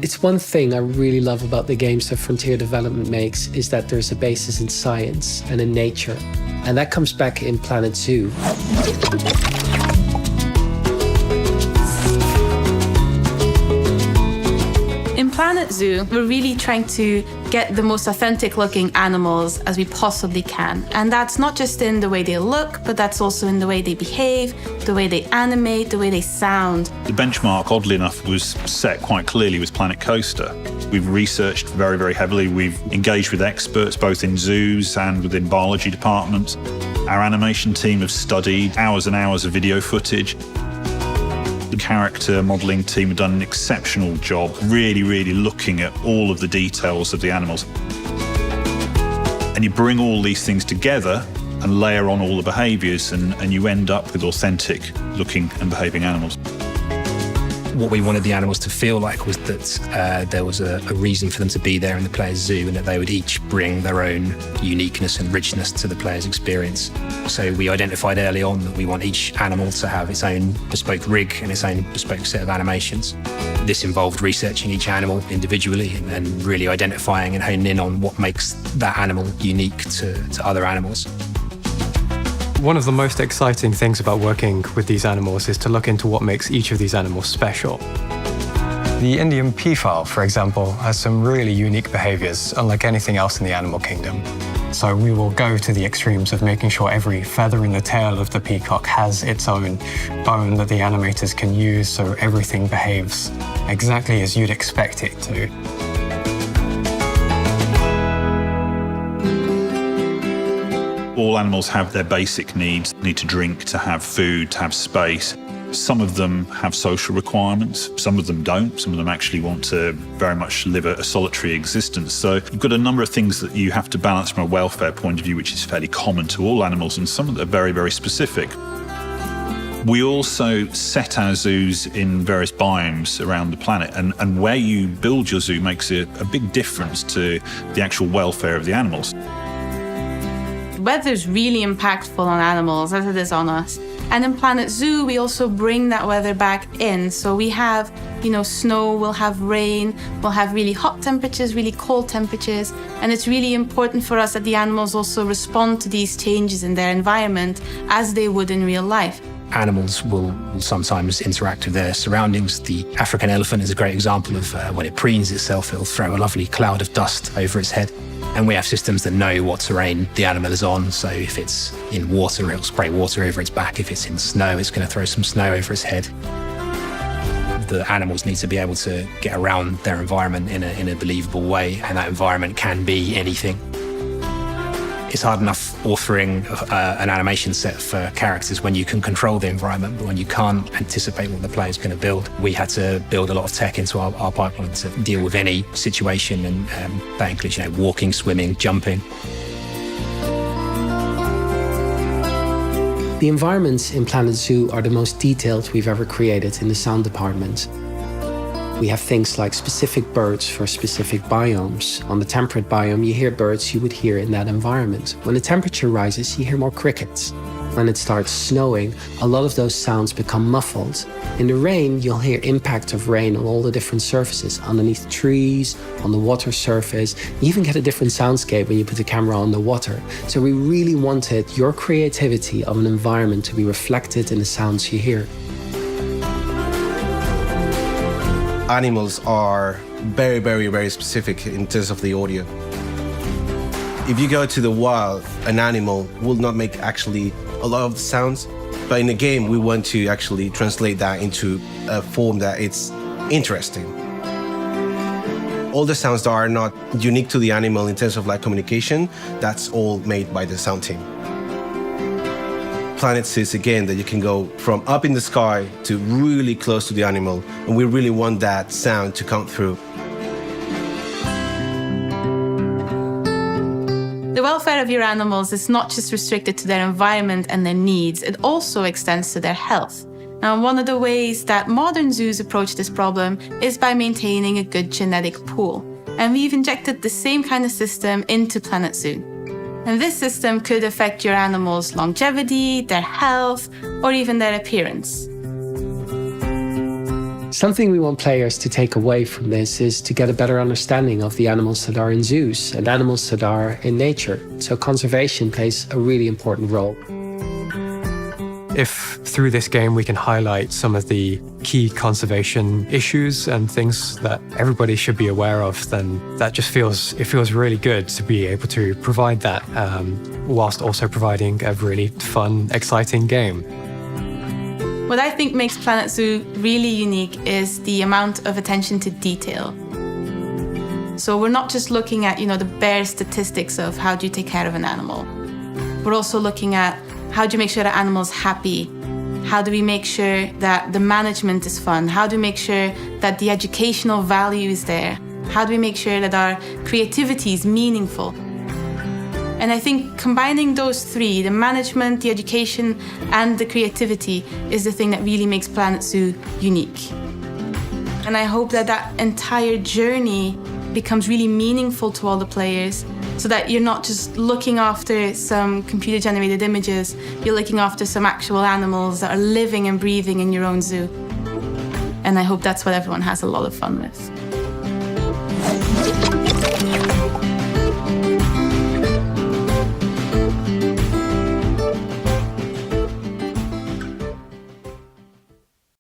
It's one thing I really love about the games that Frontier Development makes is that there's a basis in science and in nature. And that comes back in Planet Zoo. In Planet Zoo, we're really trying to get the most authentic looking animals as we possibly can. And that's not just in the way they look, but that's also in the way they behave, the way they animate, the way they sound. The benchmark, oddly enough, was set quite clearly with Planet Coaster. We've researched very, very heavily. We've engaged with experts, both in zoos and within biology departments. Our animation team have studied hours and hours of video footage. The character modelling team have done an exceptional job, really, really looking at all of the details of the animals. And you bring all these things together and layer on all the behaviours, and you end up with authentic looking and behaving animals. What we wanted the animals to feel like was that there was a reason for them to be there in the player's zoo, and that they would each bring their own uniqueness and richness to the player's experience. So we identified early on that we want each animal to have its own bespoke rig and its own bespoke set of animations. This involved researching each animal individually and really identifying and honing in on what makes that animal unique to other animals. One of the most exciting things about working with these animals is to look into what makes each of these animals special. The Indian peafowl, for example, has some really unique behaviors, unlike anything else in the animal kingdom. So we will go to the extremes of making sure every feather in the tail of the peacock has its own bone that the animators can use, so everything behaves exactly as you'd expect it to. All animals have their basic needs, need to drink, to have food, to have space. Some of them have social requirements, some of them don't. Some of them actually want to very much live a solitary existence. So you've got a number of things that you have to balance from a welfare point of view, which is fairly common to all animals, and some of them are very, very specific. We also set our zoos in various biomes around the planet, and where you build your zoo makes a big difference to the actual welfare of the animals. Weather's really impactful on animals as it is on us. And in Planet Zoo, we also bring that weather back in. So we have, snow, we'll have rain, we'll have really hot temperatures, really cold temperatures. And it's really important for us that the animals also respond to these changes in their environment as they would in real life. Animals will sometimes interact with their surroundings. The African elephant is a great example of when it preens itself, it'll throw a lovely cloud of dust over its head. And we have systems that know what terrain the animal is on. So if it's in water, it'll spray water over its back. If it's in snow, it's going to throw some snow over its head. The animals need to be able to get around their environment in a believable way, and that environment can be anything. It's hard enough authoring an animation set for characters when you can control the environment, but when you can't anticipate what the player's going to build. We had to build a lot of tech into our pipeline to deal with any situation, and that includes walking, swimming, jumping. The environments in Planet Zoo are the most detailed we've ever created in the sound department. We have things like specific birds for specific biomes. On the temperate biome, you hear birds you would hear in that environment. When the temperature rises, you hear more crickets. When it starts snowing, a lot of those sounds become muffled. In the rain, you'll hear impact of rain on all the different surfaces, underneath trees, on the water surface. You even get a different soundscape when you put the camera on the water. So we really wanted your creativity of an environment to be reflected in the sounds you hear. Animals are very, very, very specific in terms of the audio. If you go to the wild, an animal will not make actually a lot of the sounds, but in the game, we want to actually translate that into a form that it's interesting. All the sounds that are not unique to the animal in terms of communication, that's all made by the sound team. Planet says again that you can go from up in the sky to really close to the animal, and we really want that sound to come through. The welfare of your animals is not just restricted to their environment and their needs, it also extends to their health. Now, one of the ways that modern zoos approach this problem is by maintaining a good genetic pool. And we've injected the same kind of system into Planet Zoo. And this system could affect your animals' longevity, their health, or even their appearance. Something we want players to take away from this is to get a better understanding of the animals that are in zoos and animals that are in nature. So conservation plays a really important role. If through this game we can highlight some of the key conservation issues and things that everybody should be aware of, then that just feels really good to be able to provide that, whilst also providing a really fun, exciting game. What I think makes Planet Zoo really unique is the amount of attention to detail. So we're not just looking at, the bare statistics of how do you take care of an animal. We're also looking at how do you make sure that animal's happy? How do we make sure that the management is fun? How do we make sure that the educational value is there? How do we make sure that our creativity is meaningful? And I think combining those three, the management, the education, and the creativity, is the thing that really makes Planet Zoo unique. And I hope that that entire journey becomes really meaningful to all the players, so that you're not just looking after some computer-generated images, you're looking after some actual animals that are living and breathing in your own zoo. And I hope that's what everyone has a lot of fun with.